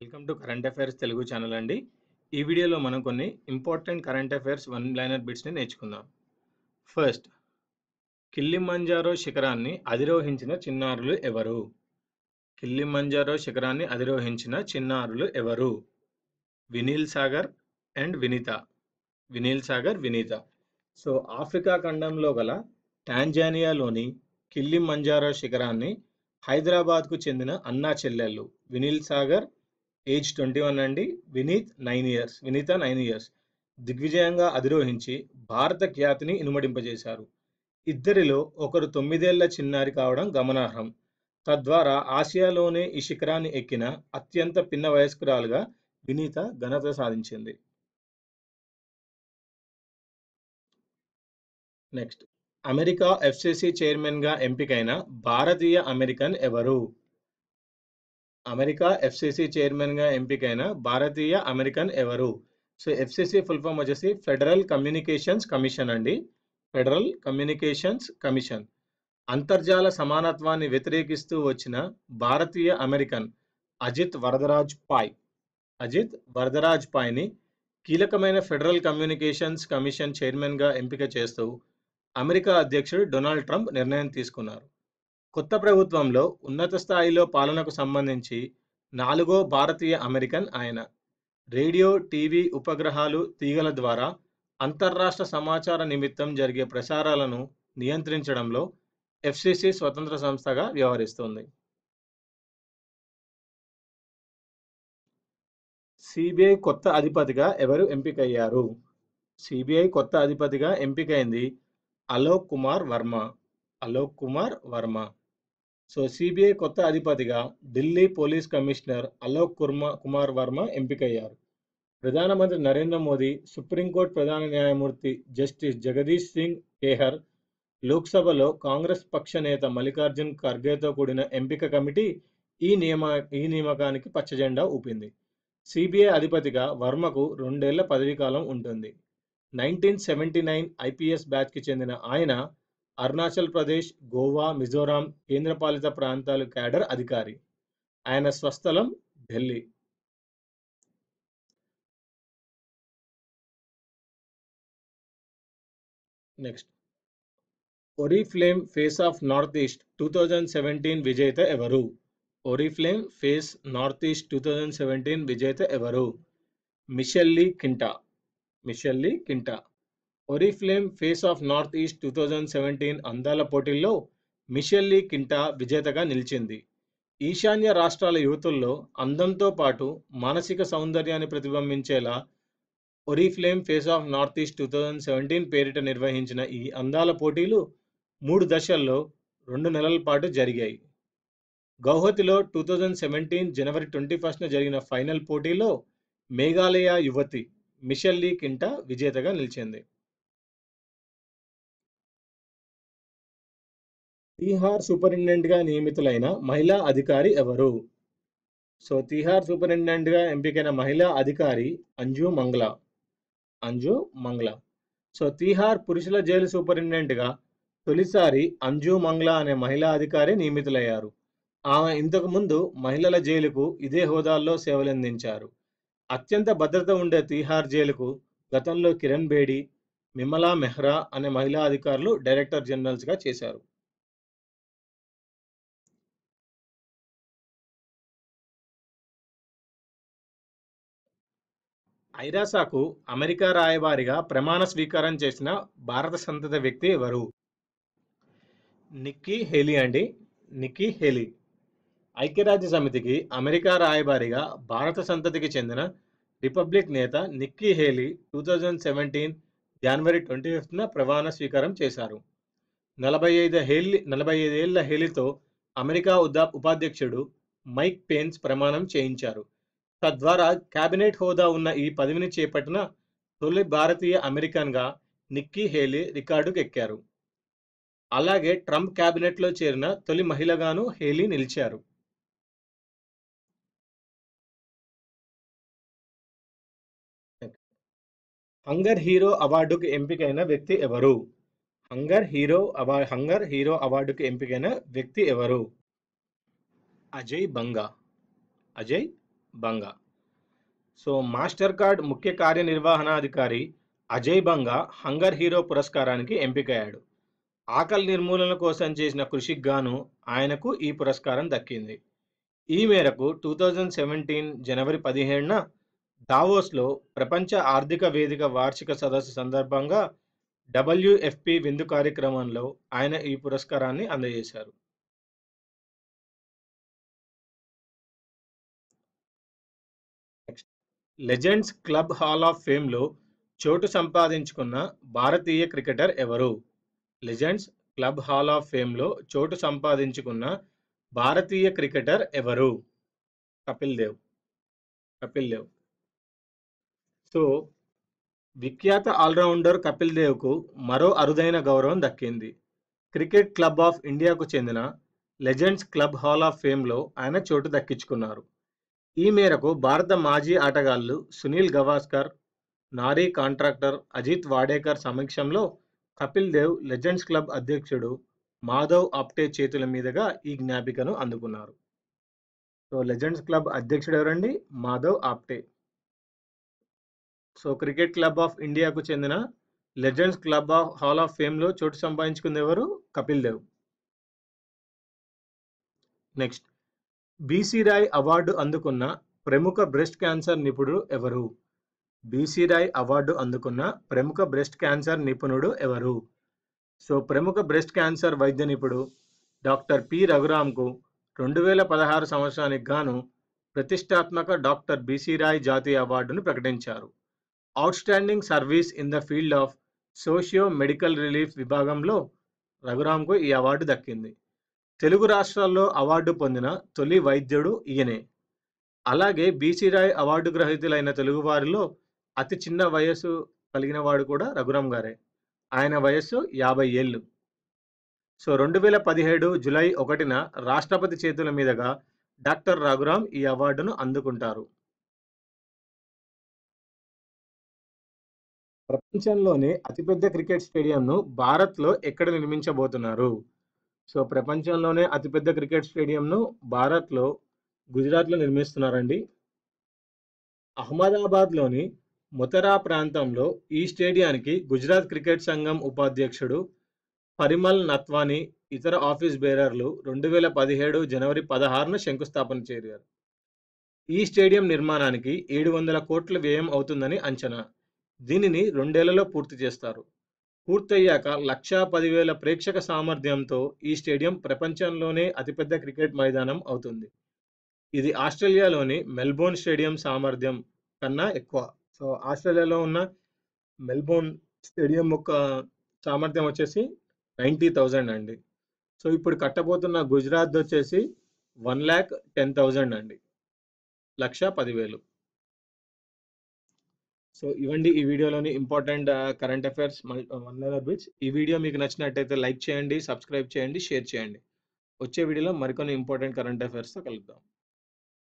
Welcome to current affairs Telugu channel అండి. ఈ వీడియోలో మనం కొన్ని important current affairs one liner బిట్స్ని నేర్చుకుందాం. ఫస్ట్, కిల్లిమంజారో శిఖరాన్ని అధిరోహించిన చిన్నారులు ఎవరు? కిల్లిమంజారో శిఖరాన్ని అధిరోహించిన చిన్నారులు ఎవరు? Vineel Sagar and Vineetha. Vineel Sagar, Vineetha. So Africa ఖండంలో గల టాంజానియాలోని కిల్లిమంజారో శిఖరాన్ని హైదరాబాద్కు చెందిన అన్నా చెల్లెళ్ళు వినీల్ సాగర్ ఏజ్ 21 అండి, వినీత్ 9 ఇయర్స్, వినీత 9 ఇయర్స్ దిగ్విజయంగా అధిరోహించి భారత ఖ్యాతిని ఇనుమడింపజేశారు. ఇద్దరిలో ఒకరు 9 ఏళ్ల చిన్నారి కావడం గమనార్హం. తద్వారా ఆసియాలోనే ఈ శిఖరాన్ని ఎక్కిన అత్యంత పిన్న వయస్కురాలుగా వినీత ఘనత సాధించింది. నెక్స్ట్, అమెరికా ఎఫ్సిసి చైర్మన్గా ఎంపికైన భారతీయ అమెరికన్ ఎవరు? అమెరికా ఎఫ్సిసి చైర్మన్గా ఎంపికైన భారతీయ అమెరికన్ ఎవరు? సో ఎఫ్సిసి ఫుల్ ఫామ్ వచ్చేసి ఫెడరల్ కమ్యూనికేషన్స్ కమిషన్ అండి. Federal communications commission. అంతర్జాల సమానత్వాన్ని వ్యతిరేకిస్తూ వచ్చిన భారతీయ అమెరికన్ అజిత్ వరదరాజ్ పాయ్. అజిత్ వరదరాజ్ పాయ్ని కీలకమైన ఫెడరల్ కమ్యూనికేషన్స్ కమిషన్ చైర్మన్గా ఎంపిక చేస్తూ అమెరికా అధ్యక్షుడు డొనాల్డ్ ట్రంప్ నిర్ణయం తీసుకున్నారు. కొత్త ప్రభుత్వంలో ఉన్నత స్థాయిలో పాలనకు సంబంధించి 4వ భారతీయ అమెరికన్ ఆయన. రేడియో, టీవీ, ఉపగ్రహాలు, తీగల ద్వారా అంతర్రాష్ట్ర సమాచార నిమిత్తం జరిగే ప్రసారాలను నియంత్రించడంలో ఎఫ్సిసి స్వతంత్ర సంస్థగా వ్యవహరిస్తుంది. సిబిఐ కొత్త అధిపతిగా ఎవరు ఎంపికయ్యారు? సిబిఐ కొత్త అధిపతిగా ఎంపికైంది అలోక్ కుమార్ వర్మ. అలోక్ కుమార్ వర్మ. సో సిబిఐ కొత్త అధిపతిగా ఢిల్లీ పోలీస్ కమిషనర్ అలోక్ కుమార్ వర్మ ఎంపికయ్యారు. ప్రధానమంత్రి నరేంద్ర మోదీ, సుప్రీంకోర్టు ప్రధాన న్యాయమూర్తి జస్టిస్ జగదీష్ సింగ్ ఖేహర్, లోక్సభలో కాంగ్రెస్ పక్ష నేత మల్లికార్జున్ ఖర్గేతో కూడిన ఎంపిక కమిటీ ఈ నియామకానికి పచ్చజెండా ఊపింది. సిబిఐ అధిపతిగా వర్మకు 2 ఏళ్ల పదవీకాలం ఉంటుంది. 1979 ఐపీఎస్ బ్యాచ్కి చెందిన ఆయన అరుణాచల్ ప్రదేశ్, గోవా, మిజోరాం కేంద్రపాలిత ప్రాంతాలు క్యాడర్ అధికారి. ఆయన స్వస్థలం Delhi. Next, Oriflame face of north east 2017 విజేత ఎవరు? ఒరిఫ్లేమ్ ఫేస్ నార్త్ ఈస్ట్ 2017 విజేత ఎవరు? Michelle కింటా. Michelle కింటా. ఒరిఫ్లేమ్ face of north east 2017 అందాల పోటీల్లో మిషెల్లీ కింటా విజేతగా నిలిచింది. ఈశాన్య రాష్ట్రాల యువతుల్లో అందంతో పాటు మానసిక సౌందర్యాన్ని ప్రతిబింబించేలా ఒరిఫ్లేమ్ ఫేస్ ఆఫ్ నార్త్ ఈస్ట్ 2017 పేరిట నిర్వహించిన ఈ అందాల పోటీలు 3 దశల్లో 2 నెలల పాటు జరిగాయి. గౌహతిలో 2017 జనవరి 21న జరిగిన ఫైనల్ పోటీలో మేఘాలయ యువతి మిషెల్లీ కింటా విజేతగా నిలిచింది. తీహార్ సూపరింటెండెంట్గా నియమితులైన మహిళా అధికారి ఎవరు? సో తీహార్ సూపరింటెండెంట్గా ఎంపికైన మహిళా అధికారి అంజు మంగ్లా. అంజు మంగ్లా. సో తీహార్ పురుషుల జైలు సూపరింటెండెంట్గా తొలిసారి అంజు మంగ్లా అనే మహిళా అధికారి నియమితులయ్యారు. ఆమె ఇంతకు ముందు మహిళల జైలుకు ఇదే హోదాల్లో సేవలందించారు. అత్యంత భద్రత ఉండే తీహార్ జైలుకు గతంలో కిరణ్ బేడి, మిమలా మెహ్రా అనే మహిళా అధికారులు డైరెక్టర్ జనరల్స్గా చేశారు. ఐరాసాకు అమెరికా రాయబారిగా ప్రమాణ స్వీకారం చేసిన భారత సంతతి వ్యక్తి ఎవరు? నిక్కీ హేలీ అండి. Nikki Haley. ఐక్యరాజ్య సమితికి అమెరికా రాయబారిగా భారత సంతతికి చెందిన రిపబ్లిక్ నేత నిక్కీ హేలీ 2017 జనవరి 25న ప్రమాణ స్వీకారం చేశారు. 45 ఏళ్ల హేలీతో అమెరికా ఉపాధ్యక్షుడు మైక్ పెన్స్ ప్రమాణం చేయించారు. తద్వారా కేబినెట్ హోదా ఉన్న ఈ పదవిని చేపట్టిన తొలి భారతీయ అమెరికన్గా నిక్కీ హేలీ రికార్డుకు ఎక్కారు. అలాగే ట్రంప్ కేబినెట్లో చేరిన తొలి మహిళగాను హేలీ నిలిచారు. హంగర్ హీరో అవార్డుకు ఎంపికైన వ్యక్తి ఎవరు? హంగర్ హీరో అవార్డుకు ఎంపికైన వ్యక్తి ఎవరు? Ajay Banga. Ajay Banga. So Mastercard ముఖ్య కార్యనిర్వహణాధికారి అజయ్ బంగా హంగర్ హీరో పురస్కారానికి ఎంపికయ్యాడు. ఆకలి నిర్మూలన కోసం చేసిన కృషికి గాను ఆయనకు ఈ పురస్కారం దక్కింది. ఈ మేరకు 2017 జనవరి 17న దావోస్లో ప్రపంచ ఆర్థిక వేదిక వార్షిక సదస్సు సందర్భంగా WFP విందు కార్యక్రమంలో ఆయన ఈ పురస్కారాన్ని అందజేశారు. లెజెండ్స్ క్లబ్ హాల్ ఆఫ్ ఫేమ్లో చోటు సంపాదించుకున్న భారతీయ క్రికెటర్ ఎవరు? లెజెండ్స్ క్లబ్ హాల్ ఆఫ్ ఫేమ్లో చోటు సంపాదించుకున్న భారతీయ క్రికెటర్ ఎవరు? కపిల్ దేవ్. కపిల్ దేవ్. సో విఖ్యాత ఆల్రౌండర్ కపిల్ దేవ్కు మరో అరుదైన గౌరవం దక్కింది. క్రికెట్ క్లబ్ ఆఫ్ ఇండియాకు చెందిన లెజెండ్స్ క్లబ్ హాల్ ఆఫ్ ఫేమ్లో ఆయన చోటు దక్కించుకున్నారు. ఈ మేరకు భారత మాజీ ఆటగాళ్లు సునీల్ గవాస్కర్, నారీ కాంట్రాక్టర్ అజిత్ వాడేకర్ సమక్షంలో కపిల్ దేవ్ లెజెండ్స్ క్లబ్ అధ్యక్షుడు మాధవ్ ఆప్టే చేతుల మీదుగా ఈ జ్ఞాపికను అందుకున్నారు. సో లెజెండ్స్ క్లబ్ అధ్యక్షుడు ఎవరండి? Madhav Apte. So cricket club of ఇండియాకు చెందిన లెజెండ్స్ క్లబ్ హాల్ ఆఫ్ ఫేమ్లో చోటు సంపాదించుకుంది ఎవరు? Kapil Dev. Next, BC Roy award అందుకున్న ప్రముఖ బ్రెస్ట్ క్యాన్సర్ నిపుణుడు ఎవరు? బీసీ రాయ్ అవార్డు అందుకున్న ప్రముఖ బ్రెస్ట్ క్యాన్సర్ నిపుణుడు ఎవరు? సో ప్రముఖ బ్రెస్ట్ క్యాన్సర్ వైద్య నిపుణుడు డాక్టర్ పి రఘురామ్కు 2016 సంవత్సరానికి గాను ప్రతిష్టాత్మక డాక్టర్ బీసీ రాయ్ జాతీయ అవార్డును ప్రకటించారు. Outstanding service in the field of socio medical relief విభాగంలో రఘురామ్కు ఈ అవార్డు దక్కింది. తెలుగు రాష్ట్రాల్లో అవార్డు పొందిన తొలి వైద్యుడు ఈయనే. అలాగే బీసీ రాయ్ అవార్డు గ్రహీతులైన తెలుగువారిలో అతి చిన్న వయస్సు కలిగిన వాడు కూడా రఘురామ్ గారే. ఆయన వయస్సు 50 ఏళ్ళు. సో 2017 జూలై 1న రాష్ట్రపతి చేతుల మీదుగా డాక్టర్ రఘురామ్ ఈ అవార్డును అందుకుంటారు. ప్రపంచంలోనే అతిపెద్ద క్రికెట్ స్టేడియంను భారత్లో ఎక్కడ నిర్మించబోతున్నారు? సో ప్రపంచంలోనే అతిపెద్ద క్రికెట్ స్టేడియంను భారత్లో గుజరాత్లో నిర్మిస్తున్నారండి. అహ్మదాబాద్లోని మొతెరా ప్రాంతంలో ఈ స్టేడియానికి గుజరాత్ క్రికెట్ సంఘం ఉపాధ్యక్షుడు పరిమల్ నత్వానీ ఇతర ఆఫీస్ బేరర్లు 2017 జనవరి 16న శంకుస్థాపన చేశారు. ఈ స్టేడియం నిర్మాణానికి 700 కోట్ల వ్యయం అవుతుందని అంచనా. దీనిని 2 ఏళ్లలో పూర్తి చేస్తారు. పూర్తయ్యాక 1,10,000 ప్రేక్షక సామర్థ్యంతో ఈ స్టేడియం ప్రపంచంలోనే అతిపెద్ద క్రికెట్ మైదానం అవుతుంది. ఇది ఆస్ట్రేలియాలోని మెల్బోర్న్ స్టేడియం సామర్థ్యం కన్నా ఎక్కువ. సో ఆస్ట్రేలియాలో ఉన్న మెల్బోర్న్ స్టేడియం యొక్క సామర్థ్యం వచ్చేసి 90,000 అండి. సో ఇప్పుడు కట్టబోతున్న గుజరాత్ వచ్చేసి 1,10,000 అండి. 1,10,000. సో ఇవండి ఈ వీడియోలోని ఇంపార్టెంట్ కరెంట్ అఫైర్స్ 1 లైనర్ బిట్స్. ఈ వీడియో మీకు నచ్చినట్టయితే లైక్ చేయండి, సబ్స్క్రైబ్ చేయండి, షేర్ చేయండి. వచ్చే వీడియోలో మరికొన్ని ఇంపార్టెంట్ కరెంట్ అఫైర్స్తో కలుద్దాం.